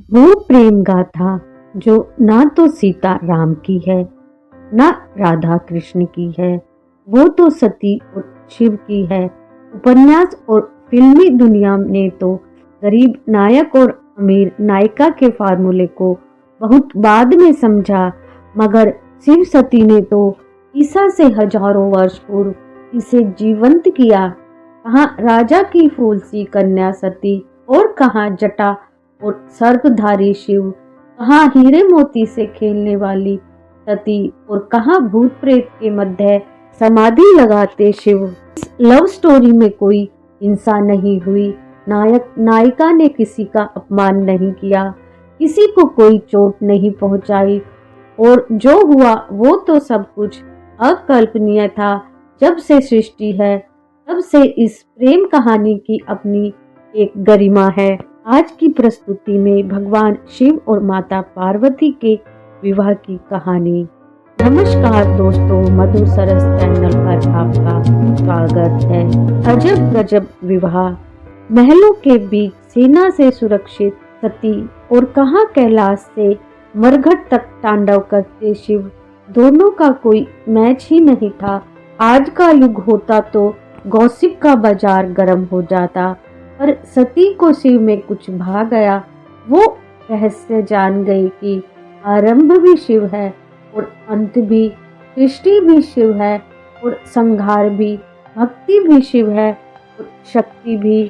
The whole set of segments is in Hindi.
वो प्रेम गाथा जो ना तो सीता राम की है, ना राधा कृष्ण की है, वो तो सती और शिव की है। उपन्यास और फिल्मी दुनिया ने तो गरीब नायक और अमीर नायिका के फार्मूले को बहुत बाद में समझा, मगर शिव सती ने तो ईसा से हजारों वर्ष पूर्व इसे जीवंत किया। कहाँ राजा की फूल सी कन्या सती और कहाँ जटा और सर्पधारी शिव, कहाँ हीरे मोती से खेलने वाली सती और कहाँ भूत प्रेत के मध्य समाधि लगाते शिव। इस लव स्टोरी में कोई हिंसा नहीं हुई, नायक नायिका ने किसी का अपमान नहीं किया, किसी को कोई चोट नहीं पहुंचाई, और जो हुआ वो तो सब कुछ अकल्पनीय था। जब से सृष्टि है तब से इस प्रेम कहानी की अपनी एक गरिमा है। आज की प्रस्तुति में भगवान शिव और माता पार्वती के विवाह की कहानी। नमस्कार दोस्तों, मधुर सरस चैनल पर आपका स्वागत है। अजब गजब विवाह। महलों के बीच सेना से सुरक्षित सती और कहाँ कैलाश से मरघट तक तांडव करते शिव, दोनों का कोई मैच ही नहीं था। आज का युग होता तो गॉसिप का बाजार गर्म हो जाता, पर सती को शिव में कुछ भा गया। वो रहस्य जान गई कि आरंभ भी शिव है और अंत भी, सृष्टि भी शिव है और संहार भी, भक्ति भी शिव है और शक्ति भी।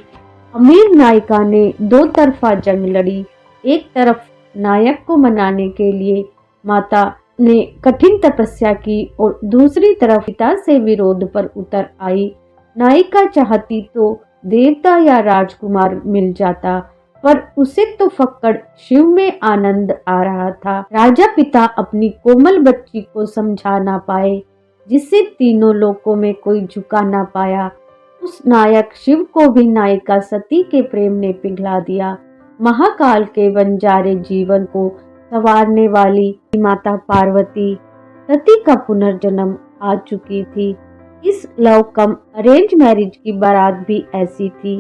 अमीर नायिका ने दो तरफा जंग लड़ी। एक तरफ नायक को मनाने के लिए माता ने कठिन तपस्या की और दूसरी तरफ पिता से विरोध पर उतर आई। नायिका चाहती तो देवता या राजकुमार मिल जाता, पर उसे तो फक्कड़ शिव में आनंद आ रहा था। राजा पिता अपनी कोमल बच्ची को समझा ना पाए, जिससे तीनों लोकों में कोई झुका ना पाया। उस नायक शिव को भी नायिका सती के प्रेम ने पिघला दिया। महाकाल के बंजारे जीवन को संवारने वाली माता पार्वती, सती का पुनर्जन्म आ चुकी थी। इस लव कम अरेंज मैरिज की बारात भी ऐसी थी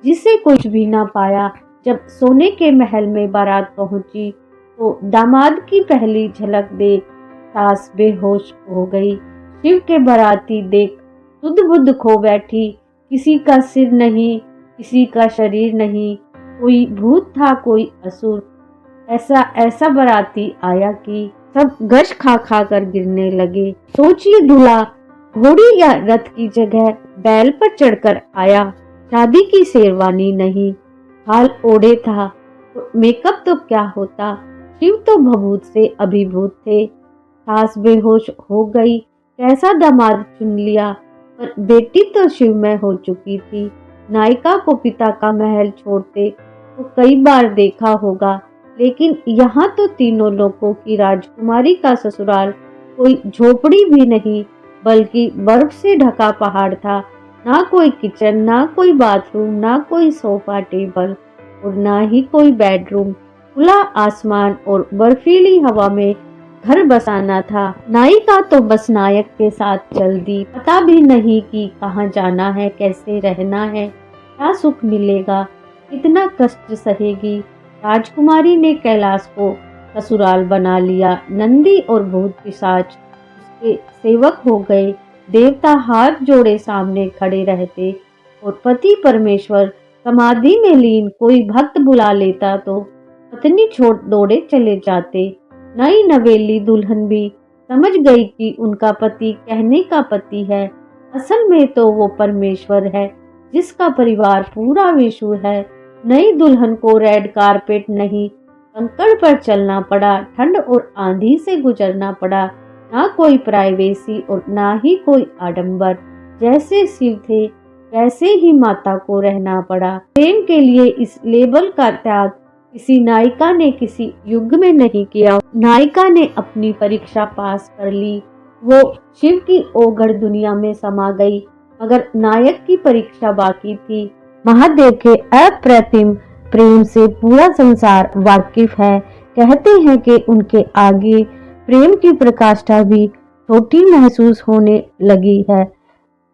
जिसे कुछ भी ना पाया। जब सोने के महल में बारात पहुंची तो दामाद की पहली झलक देख सास बेहोश हो गई। शिव के बाराती देख सुध बुध खो बैठी। किसी का सिर नहीं, किसी का शरीर नहीं, कोई भूत था कोई असुर। ऐसा बाराती आया कि सब गश खा खा कर गिरने लगे। सोचिए, दूल्हा घोड़ी या रथ की जगह बैल पर चढ़कर आया। शादी की शेरवानी नहीं, हाल ओढ़े था, तो मेकअप तो क्या होता। शिव तो भभूत से अभिभूत थे। सास बेहोश हो गई, कैसा दामाद चुन लिया, पर बेटी तो शिवमय हो चुकी थी। नायिका को पिता का महल छोड़ते तो कई बार देखा होगा, लेकिन यहाँ तो तीनों लोगों की राजकुमारी का ससुराल कोई झोपड़ी भी नहीं, बल्कि बर्फ से ढका पहाड़ था। ना कोई किचन, ना कोई बाथरूम, ना कोई सोफा टेबल और ना ही कोई बेडरूम। खुला आसमान और बर्फीली हवा में घर बसाना था। नायिका तो बस नायक के साथ चल दी। पता भी नहीं कि कहाँ जाना है, कैसे रहना है, क्या सुख मिलेगा, कितना कष्ट सहेगी। राजकुमारी ने कैलाश को ससुराल बना लिया। नंदी और भूत पिशाच उसके सेवक हो गए। देवता हाथ जोड़े सामने खड़े रहते और पति परमेश्वर समाधि में लीन। कोई भक्त बुला लेता तो पत्नी छोड़ दौड़े चले जाते। नई नवेली दुल्हन भी समझ गई कि उनका पति कहने का पति है, असल में तो वो परमेश्वर है, जिसका परिवार पूरा विश्व है। नई दुल्हन को रेड कारपेट नहीं, कंकड़ पर चलना पड़ा, ठंड और आंधी से गुजरना पड़ा। ना कोई प्राइवेसी और ना ही कोई आडंबर। जैसे शिव थे वैसे ही माता को रहना पड़ा। प्रेम के लिए इस लेबल का त्याग किसी नायिका ने किसी युग में नहीं किया। नायिका ने अपनी परीक्षा पास कर ली, वो शिव की ओघड़ दुनिया में समा गई, मगर नायक की परीक्षा बाकी थी। महादेव के अप्रतिम प्रेम से पूरा संसार वाकिफ है। कहते हैं कि उनके आगे प्रेम की प्रकाष्ठा भी छोटी महसूस होने लगी है।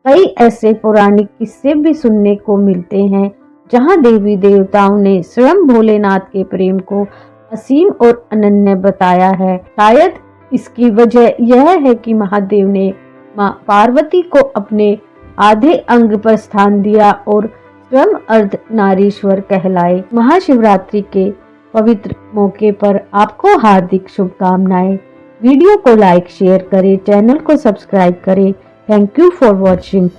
कई ऐसे पौराणिक किस्से भी सुनने को मिलते हैं जहां देवी देवताओं ने स्वयं भोलेनाथ के प्रेम को असीम और अनन्य बताया है। शायद इसकी वजह यह है कि महादेव ने मां पार्वती को अपने आधे अंग पर स्थान दिया और स्वयं अर्धनारीश्वर कहलाए। महाशिवरात्रि के पवित्र मौके पर आपको हार्दिक शुभकामनाएं। वीडियो को लाइक शेयर करें, चैनल को सब्सक्राइब करें। Thank you for watching.